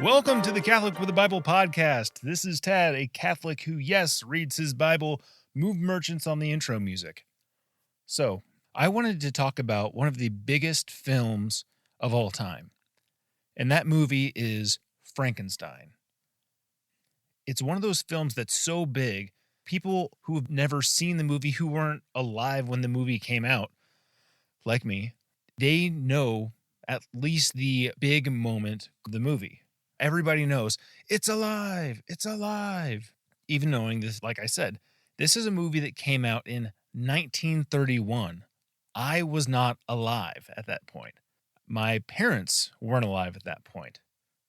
Welcome to the Catholic with the Bible podcast. This is Tad, a Catholic who, yes, reads his Bible, move merchants on the intro music. So, I wanted to talk about one of the biggest films of all time, and that movie is Frankenstein. It's one of those films that's so big, people who have never seen the movie, who weren't alive when the movie came out, like me, they know at least the big moment of the movie. Everybody knows, it's alive, it's alive. Even knowing this, like I said, this is a movie that came out in 1931. I was not alive at that point. My parents weren't alive at that point.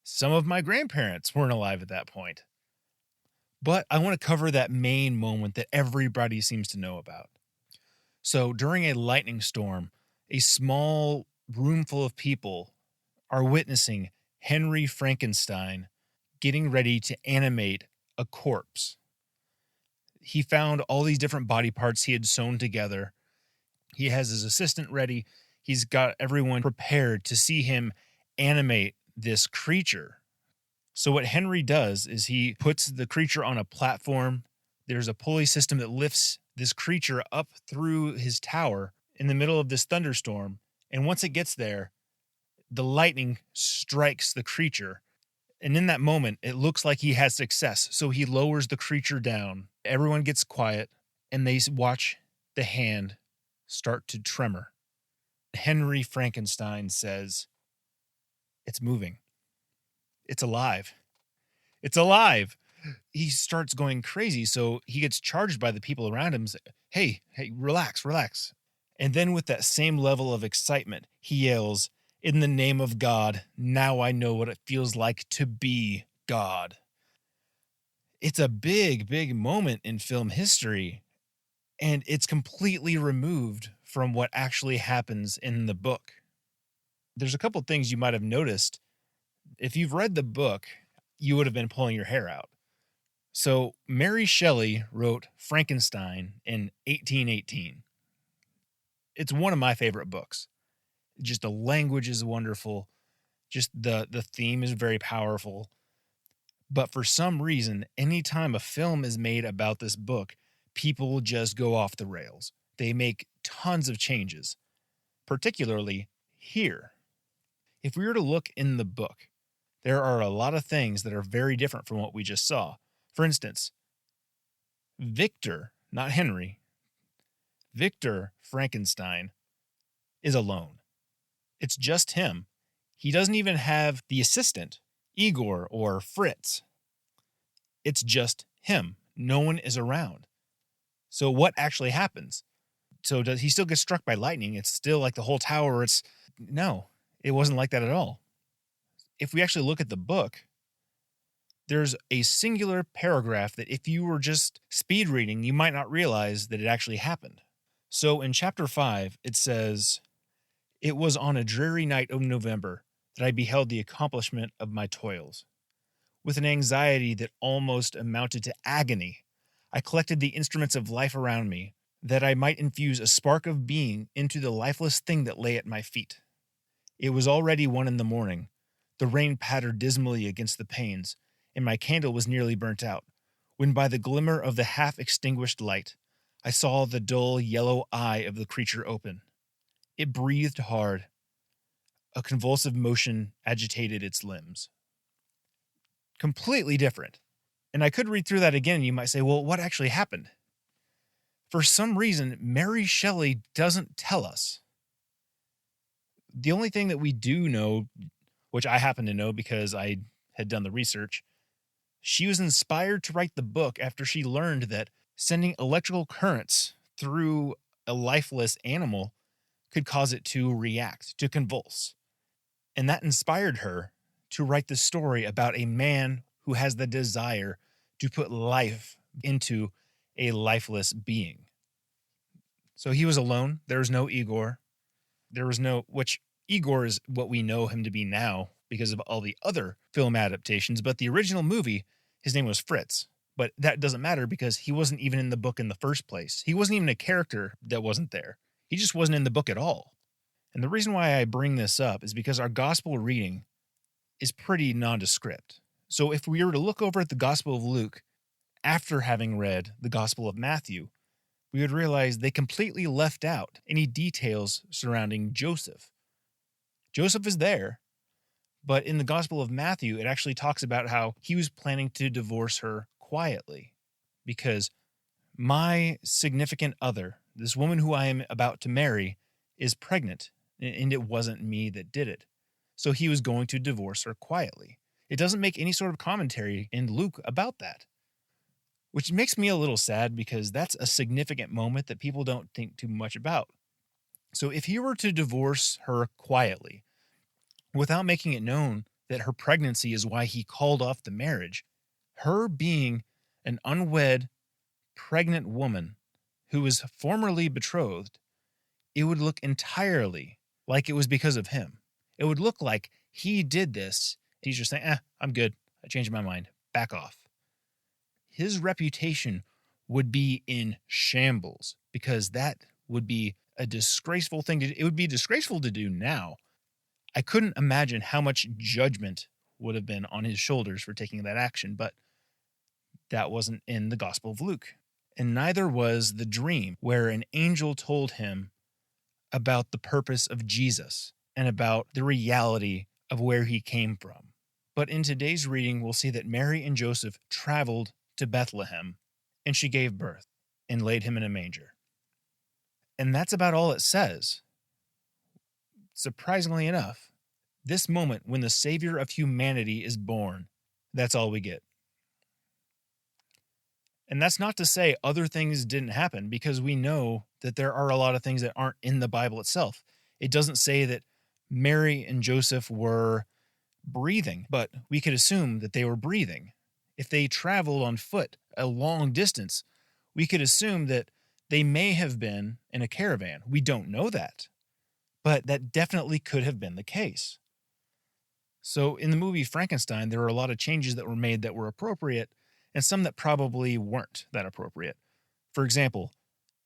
Some of my grandparents weren't alive at that point. But I want to cover that main moment that everybody seems to know about. So during a lightning storm, a small room full of people are witnessing Henry Frankenstein getting ready to animate a corpse. He found all these different body parts he had sewn together. He has his assistant ready. He's got everyone prepared to see him animate this creature. So what Henry does is he puts the creature on a platform. There's a pulley system that lifts this creature up through his tower in the middle of this thunderstorm. And once it gets there, the lightning strikes the creature. And in that moment, it looks like he has success. So he lowers the creature down. Everyone gets quiet and they watch the hand start to tremor. Henry Frankenstein says, "It's moving. It's alive. It's alive." He starts going crazy. So he gets charged by the people around him. Hey, relax. And then with that same level of excitement, he yells, "In the name of God, now I know what it feels like to be God." It's a big, big moment in film history, and it's completely removed from what actually happens in the book. There's a couple things you might have noticed. If you've read the book, you would have been pulling your hair out. So Mary Shelley wrote Frankenstein in 1818. It's one of my favorite books. Just the language is wonderful. Just the theme is very powerful. But for some reason, anytime a film is made about this book, people just go off the rails. They make tons of changes, particularly here. If we were to look in the book, there are a lot of things that are very different from what we just saw. For instance, Victor, not Henry, Victor Frankenstein is alone. It's just him. He doesn't even have the assistant, Igor or Fritz. It's just him. No one is around. So what actually happens? So does he still get struck by lightning? It's still like the whole tower. No, it wasn't like that at all. If we actually look at the book, there's a singular paragraph that if you were just speed reading, you might not realize that it actually happened. So in chapter 5, it says, "It was on a dreary night of November that I beheld the accomplishment of my toils. With an anxiety that almost amounted to agony, I collected the instruments of life around me, that I might infuse a spark of being into the lifeless thing that lay at my feet. It was already 1 in the morning. The rain pattered dismally against the panes, and my candle was nearly burnt out, when by the glimmer of the half-extinguished light, I saw the dull yellow eye of the creature open. It breathed hard. A convulsive motion agitated its limbs." Completely different. And I could read through that again, and you might say, well, what actually happened? For some reason, Mary Shelley doesn't tell us. The only thing that we do know, which I happen to know because I had done the research, she was inspired to write the book after she learned that sending electrical currents through a lifeless animal could cause it to react, to convulse. And that inspired her to write the story about a man who has the desire to put life into a lifeless being. So he was alone. There was no Igor. Which Igor is what we know him to be now because of all the other film adaptations. But the original movie, his name was Fritz. But that doesn't matter because he wasn't even in the book in the first place. He wasn't even a character that wasn't there. He just wasn't in the book at all. And the reason why I bring this up is because our gospel reading is pretty nondescript. So if we were to look over at the Gospel of Luke after having read the Gospel of Matthew, we would realize they completely left out any details surrounding Joseph. Joseph is there, but in the Gospel of Matthew, it actually talks about how he was planning to divorce her quietly because my significant other, this woman who I am about to marry, is pregnant, and it wasn't me that did it. So he was going to divorce her quietly. It doesn't make any sort of commentary in Luke about that, which makes me a little sad because that's a significant moment that people don't think too much about. So if he were to divorce her quietly, without making it known that her pregnancy is why he called off the marriage, her being an unwed, pregnant woman who was formerly betrothed, it would look entirely like it was because of him. It would look like he did this. He's just saying, I'm good. I changed my mind. Back off. His reputation would be in shambles because that would be a disgraceful thing to do. It would be disgraceful to do now. I couldn't imagine how much judgment would have been on his shoulders for taking that action, but that wasn't in the Gospel of Luke. And neither was the dream where an angel told him about the purpose of Jesus and about the reality of where he came from. But in today's reading, we'll see that Mary and Joseph traveled to Bethlehem, and she gave birth and laid him in a manger. And that's about all it says. Surprisingly enough, this moment when the Savior of humanity is born, that's all we get. And that's not to say other things didn't happen, because we know that there are a lot of things that aren't in the Bible itself. It doesn't say that Mary and Joseph were breathing, but we could assume that they were breathing. If they traveled on foot a long distance, we could assume that they may have been in a caravan. We don't know that, but that definitely could have been the case. So in the movie Frankenstein, there were a lot of changes that were made that were appropriate and some that probably weren't that appropriate. For example,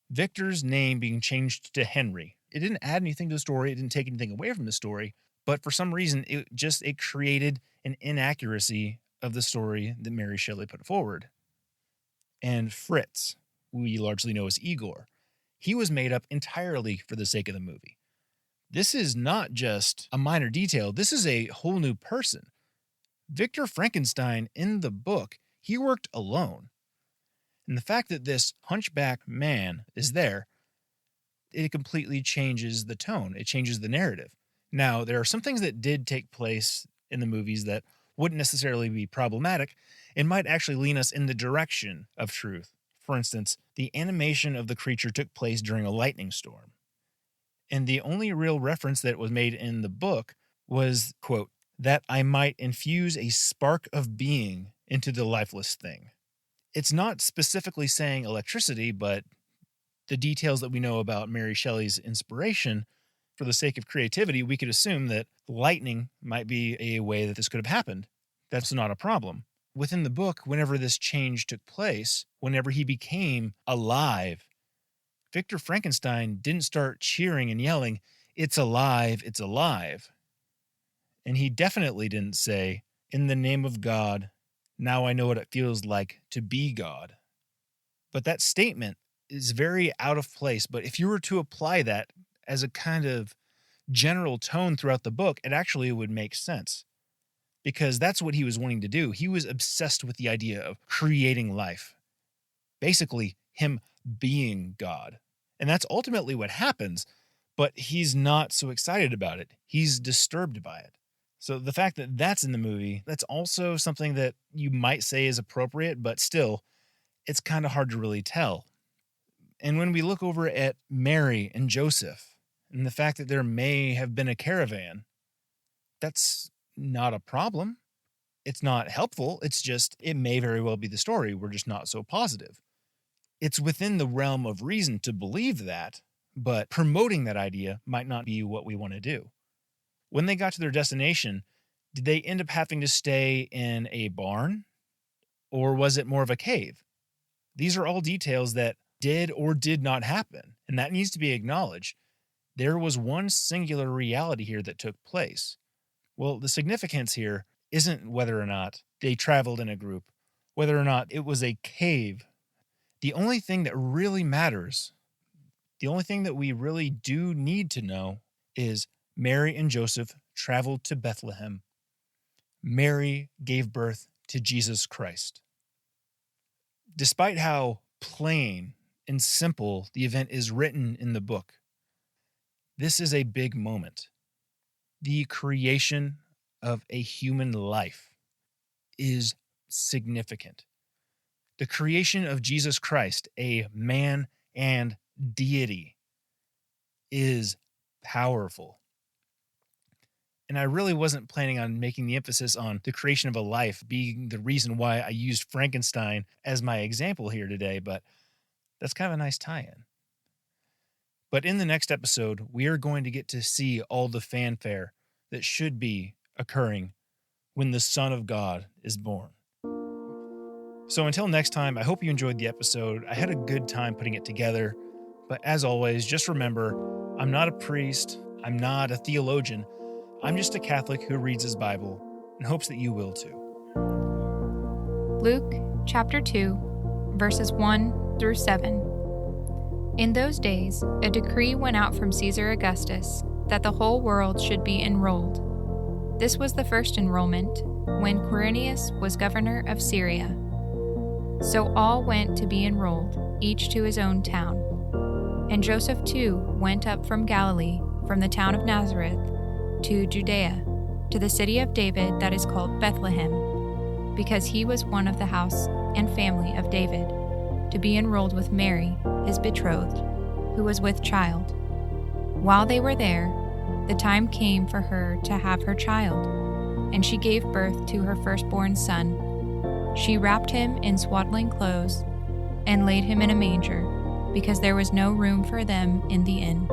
Victor's name being changed to Henry. It didn't add anything to the story. It didn't take anything away from the story. But for some reason, it created an inaccuracy of the story that Mary Shelley put forward. And Fritz, who we largely know as Igor, he was made up entirely for the sake of the movie. This is not just a minor detail. This is a whole new person. Victor Frankenstein in the book, he worked alone. And the fact that this hunchback man is there, it completely changes the tone. It changes the narrative. Now, there are some things that did take place in the movies that wouldn't necessarily be problematic and might actually lean us in the direction of truth. For instance, the animation of the creature took place during a lightning storm. And the only real reference that was made in the book was, quote, that I might infuse a spark of being into the lifeless thing. It's not specifically saying electricity, but the details that we know about Mary Shelley's inspiration, for the sake of creativity, we could assume that lightning might be a way that this could have happened. That's not a problem. Within the book, whenever this change took place, whenever he became alive, Victor Frankenstein didn't start cheering and yelling, "It's alive, it's alive." And he definitely didn't say, "In the name of God, now I know what it feels like to be God." But that statement is very out of place. But if you were to apply that as a kind of general tone throughout the book, it actually would make sense. Because that's what he was wanting to do. He was obsessed with the idea of creating life. Basically, him being God. And that's ultimately what happens, but he's not so excited about it. He's disturbed by it. So the fact that that's in the movie, that's also something that you might say is appropriate, but still, it's kind of hard to really tell. And when we look over at Mary and Joseph, and the fact that there may have been a caravan, that's not a problem. It's not helpful. It's just, it may very well be the story. We're just not so positive. It's within the realm of reason to believe that, but promoting that idea might not be what we want to do. When they got to their destination, did they end up having to stay in a barn? Or was it more of a cave? These are all details that did or did not happen, and that needs to be acknowledged. There was one singular reality here that took place. Well, the significance here isn't whether or not they traveled in a group, whether or not it was a cave. The only thing that really matters, the only thing that we really do need to know is Mary and Joseph traveled to Bethlehem. Mary gave birth to Jesus Christ. Despite how plain and simple the event is written in the book, this is a big moment. The creation of a human life is significant. The creation of Jesus Christ, a man and deity, is powerful. And I really wasn't planning on making the emphasis on the creation of a life being the reason why I used Frankenstein as my example here today, but that's kind of a nice tie-in. But in the next episode, we are going to get to see all the fanfare that should be occurring when the Son of God is born. So until next time, I hope you enjoyed the episode. I had a good time putting it together. But as always, just remember, I'm not a priest. I'm not a theologian. I'm just a Catholic who reads his Bible and hopes that you will too. Luke chapter 2, verses 1 through 7. In those days, a decree went out from Caesar Augustus that the whole world should be enrolled. This was the first enrollment, when Quirinius was governor of Syria. So all went to be enrolled, each to his own town. And Joseph too went up from Galilee, from the town of Nazareth, to Judea, to the city of David that is called Bethlehem, because he was one of the house and family of David, to be enrolled with Mary, his betrothed, who was with child. While they were there, the time came for her to have her child, and she gave birth to her firstborn son. She wrapped him in swaddling clothes and laid him in a manger, because there was no room for them in the inn.